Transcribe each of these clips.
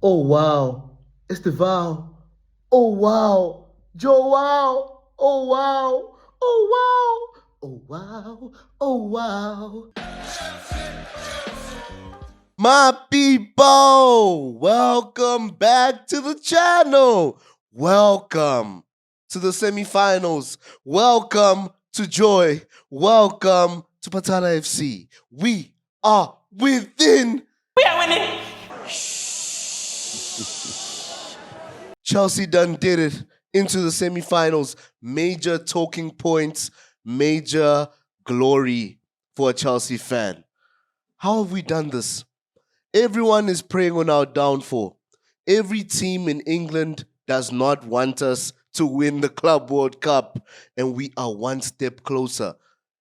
Oh wow, Estêvão. Oh wow, Joao. Oh wow, oh wow, oh wow, oh wow. My people, welcome back to the channel. Welcome to the semifinals. Welcome to Joy. Welcome to Patana FC. We are within. We are winning. Chelsea done did it into the semifinals. Major talking points, major glory for a Chelsea fan. How have we done this? Everyone is preying on our downfall. Every team in England does not want us to win the Club World Cup, and we are one step closer.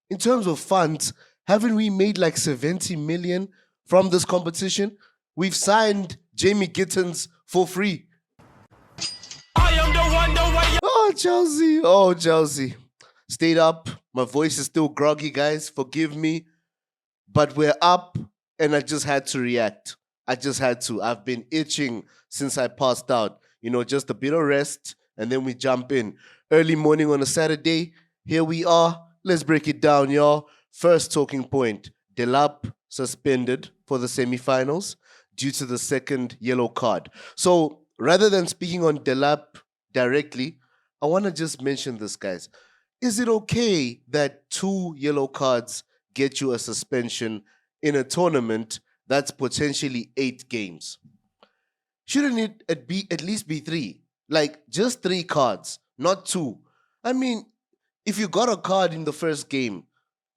In terms of funds, haven't we made like 70 million from this competition? We've signed Jamie Gittins for free. I am the one, the way. Oh, Chelsea. Oh, Chelsea. Stayed up. My voice is still groggy, guys. Forgive me. But we're up, and I just had to react. I just had to. I've been itching since I passed out. You know, just a bit of rest, and then we jump in. Early morning on a Saturday. Here we are. Let's break it down, y'all. First talking point. Delap suspended for the semifinals due to the second yellow card. So rather than speaking on Delap directly, I want to just mention this, guys. Is it okay that 2 yellow cards get you a suspension in a tournament that's potentially 8 games? Shouldn't it be at least be 3? Like just 3 cards, not 2. I mean, if you got a card in the first game,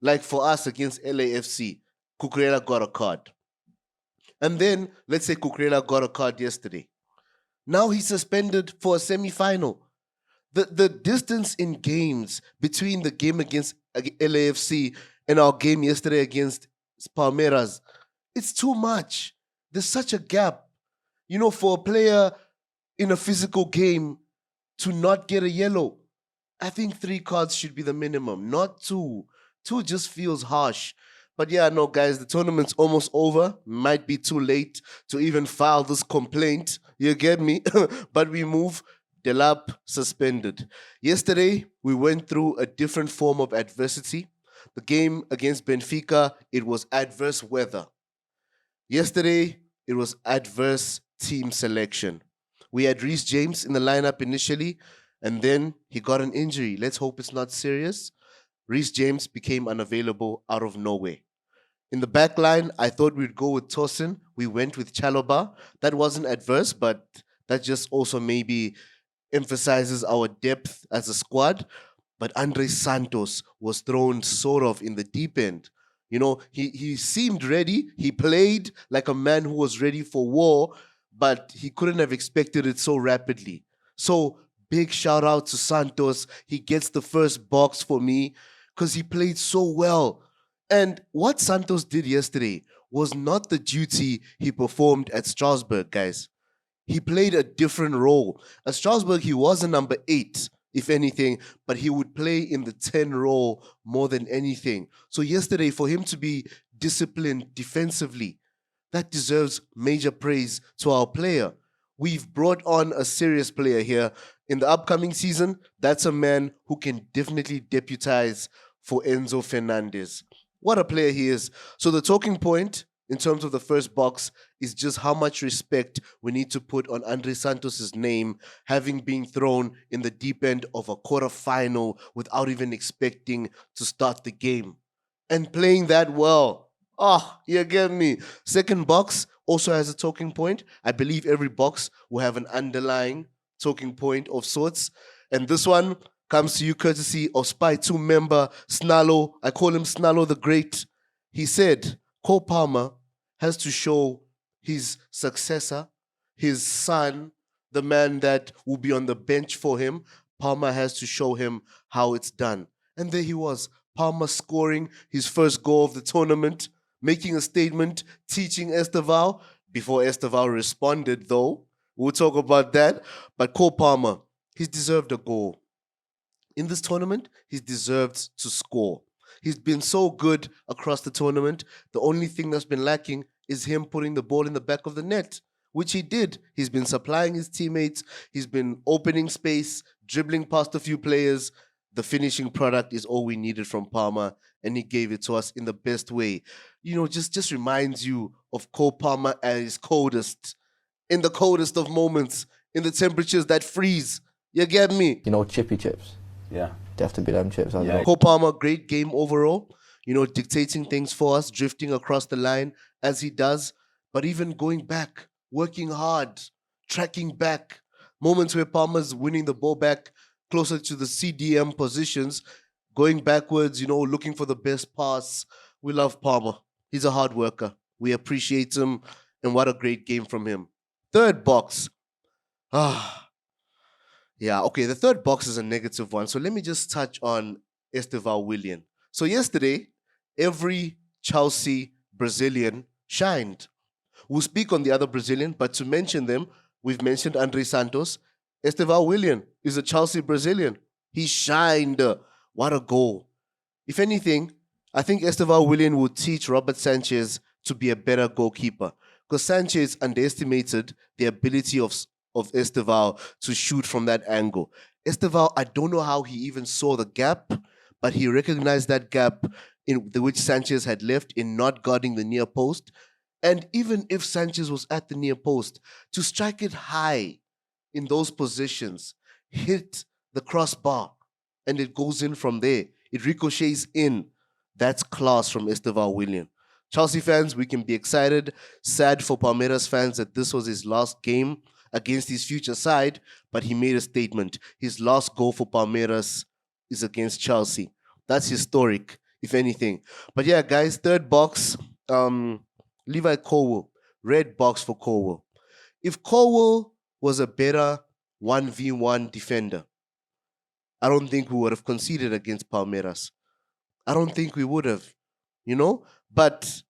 like for us against LAFC, Cucurella got a card. And then let's say Cucurella got a card yesterday. Now he's suspended for a semi-final. The distance in games between the game against LAFC and our game yesterday against Palmeiras, it's too much. There's such a gap. You know, for a player in a physical game to not get a yellow, I think 3 cards should be the minimum, not 2. 2 just feels harsh. But yeah, no, guys, the tournament's almost over. Might be too late to even file this complaint. You get me? But we move. Delap suspended. Yesterday, we went through a different form of adversity. The game against Benfica, it was adverse weather. Yesterday, it was adverse team selection. We had Reece James in the lineup initially, and then he got an injury. Let's hope it's not serious. Reece James became unavailable out of nowhere. In the back line, I thought we'd go with Tosin. We went with Chalobah. That wasn't adverse, but that just also maybe emphasizes our depth as a squad. But Andre Santos was thrown sort of in the deep end. You know, he seemed ready. He played like a man who was ready for war, but he couldn't have expected it so rapidly. So big shout out to Santos. He gets the first box for me because he played so well. And what Santos did yesterday was not the duty he performed at Strasbourg, guys. He played a different role. At Strasbourg, he was a number 8, if anything, but he would play in the 10 role more than anything. So yesterday, for him to be disciplined defensively, that deserves major praise to our player. We've brought on a serious player here. In the upcoming season, that's a man who can definitely deputize for Enzo Fernandez. What a player he is. So the talking point in terms of the first box is just how much respect we need to put on Andre Santos' name, having been thrown in the deep end of a quarterfinal without even expecting to start the game. And playing that well. Oh, you get me. Second box also has a talking point. I believe every box will have an underlying talking point of sorts. And this one comes to you courtesy of Spy 2 member Snallo. I call him Snallo the Great. He said, Cole Palmer has to show his successor, his son, the man that will be on the bench for him. Palmer has to show him how it's done. And there he was, Palmer scoring his first goal of the tournament, making a statement, teaching Estêvão. Before Estêvão responded, though, we'll talk about that. But Cole Palmer, he's deserved a goal. In this tournament, he's deserved to score. He's been so good across the tournament. The only thing that's been lacking is him putting the ball in the back of the net. which he did. He's been supplying his teammates, he's been opening space, dribbling past a few players. The finishing product is all we needed from Palmer, and he gave it to us in the best way. Just reminds you of Cole Palmer at his coldest, in the coldest of moments, in the temperatures that freeze. You get me? Chippy chips. Yeah. They have to be them chips. Yeah. Cole Palmer, great game overall. Dictating things for us, drifting across the line as he does, but even going back, working hard, tracking back. Moments where Palmer's winning the ball back closer to the CDM positions, going backwards, looking for the best pass. We love Palmer. He's a hard worker. We appreciate him, and what a great game from him. Third box. Yeah, okay, the third box is a negative one. So let me just touch on Estêvão Willian. So yesterday, every Chelsea Brazilian shined. We'll speak on the other Brazilian, but to mention them, we've mentioned Andre Santos. Estêvão Willian is a Chelsea Brazilian. He shined. What a goal. If anything, I think Estêvão Willian will teach Robert Sanchez to be a better goalkeeper, because Sanchez underestimated the ability of Estêvão to shoot from that angle. Estêvão, I don't know how he even saw the gap, but he recognized that gap in which Sanchez had left in not guarding the near post. And even if Sanchez was at the near post, to strike it high in those positions, hit the crossbar, and it goes in from there. It ricochets in. That's class from Estêvão Willian. Chelsea fans, we can be excited. Sad for Palmeiras fans that this was his last game against his future side, but he made a statement. His last goal for Palmeiras is against Chelsea. That's historic, if anything. But yeah, guys, third box, Levi Colwill. Red box for Colwill. If Colwill was a better 1v1 defender, I don't think we would have conceded against Palmeiras. I don't think we would have, But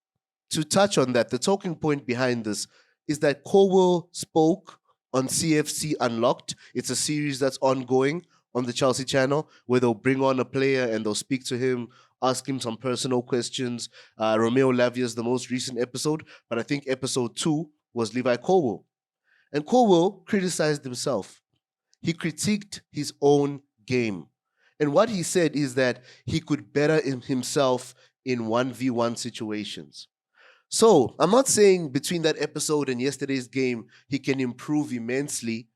to touch on that, the talking point behind this is that Colwill spoke on CFC Unlocked. It's a series that's ongoing on the Chelsea channel where they'll bring on a player and they'll speak to him, ask him some personal questions. Romeo Lavia is the most recent episode, but I think episode 2 was Levi Colwill. And Colwill criticized himself. He critiqued his own game. And what he said is that he could better himself in 1v1 situations. So I'm not saying between that episode and yesterday's game, he can improve immensely,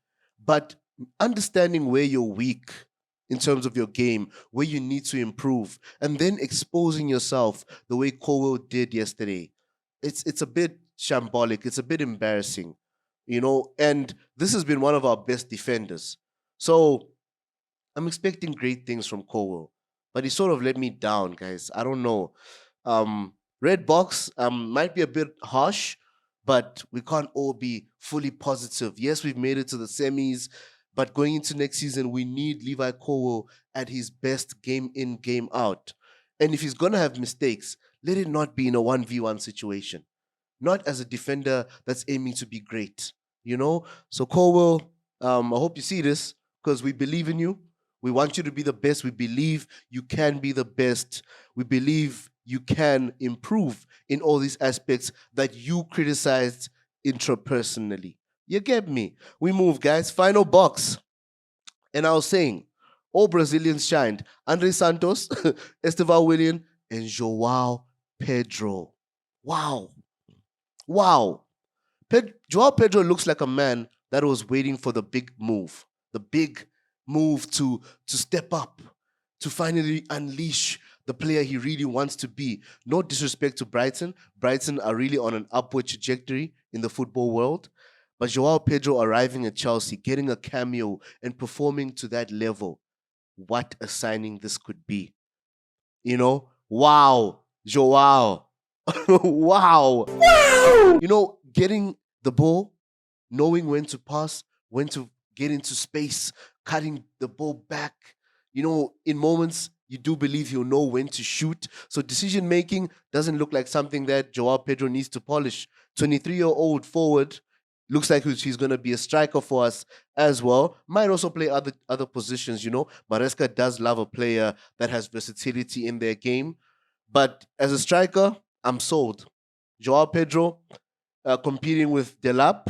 but understanding where you're weak in terms of your game, where you need to improve, and then exposing yourself the way Colwill did yesterday. It's a bit shambolic. It's a bit embarrassing, and this has been one of our best defenders. So I'm expecting great things from Colwill, but he sort of let me down, guys. I don't know. Red box might be a bit harsh, but we can't all be fully positive. Yes, we've made it to the semis, but going into next season, we need Levi Colwill at his best game in, game out. And if he's going to have mistakes, let it not be in a 1v1 situation. Not as a defender that's aiming to be great, So Colwill, I hope you see this, because we believe in you. We want you to be the best. We believe you can be the best. We believe you can improve in all these aspects that you criticized intrapersonally. You get me? We move, guys. Final box. And I was saying, all Brazilians shined. Andre Santos, Estêvão Willian, and Joao Pedro. Wow. Joao Pedro looks like a man that was waiting for the big move. The big move to step up, to finally unleash the player he really wants to be. No disrespect to Brighton. Brighton are really on an upward trajectory in the football world. But Joao Pedro arriving at Chelsea, getting a cameo and performing to that level, what a signing this could be. Wow, Joao. Wow. Getting the ball, knowing when to pass, when to get into space, cutting the ball back. In moments, you do believe he'll know when to shoot. So decision-making doesn't look like something that Joao Pedro needs to polish. 23-year-old forward, looks like he's going to be a striker for us as well. Might also play other positions, Maresca does love a player that has versatility in their game. But as a striker, I'm sold. Joao Pedro competing with Delap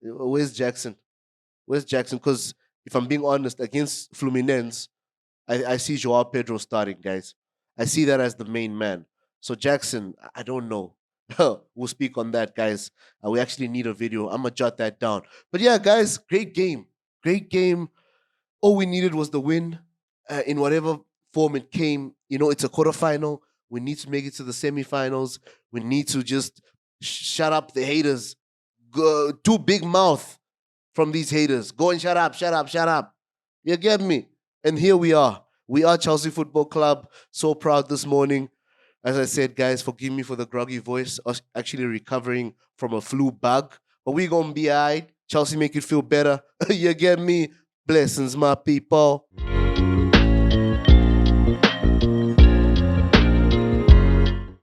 Where's Jackson? Where's Jackson? Because if I'm being honest, against Fluminense, I see Joao Pedro starting, guys. I see that as the main man. So Jackson, I don't know. We'll speak on that, guys. We actually need a video. I'm gonna jot that down. But yeah, guys, great game. Great game. All we needed was the win in whatever form it came. You know, it's a quarterfinal. We need to make it to the semifinals. We need to just shut up the haters. Go, too big mouth from these haters. Go and shut up, shut up, shut up. You get me? And here we are. We are Chelsea Football Club. So proud this morning. As I said, guys, forgive me for the groggy voice. I was actually recovering from a flu bug. But we going to be all right. Chelsea make you feel better. You get me? Blessings, my people.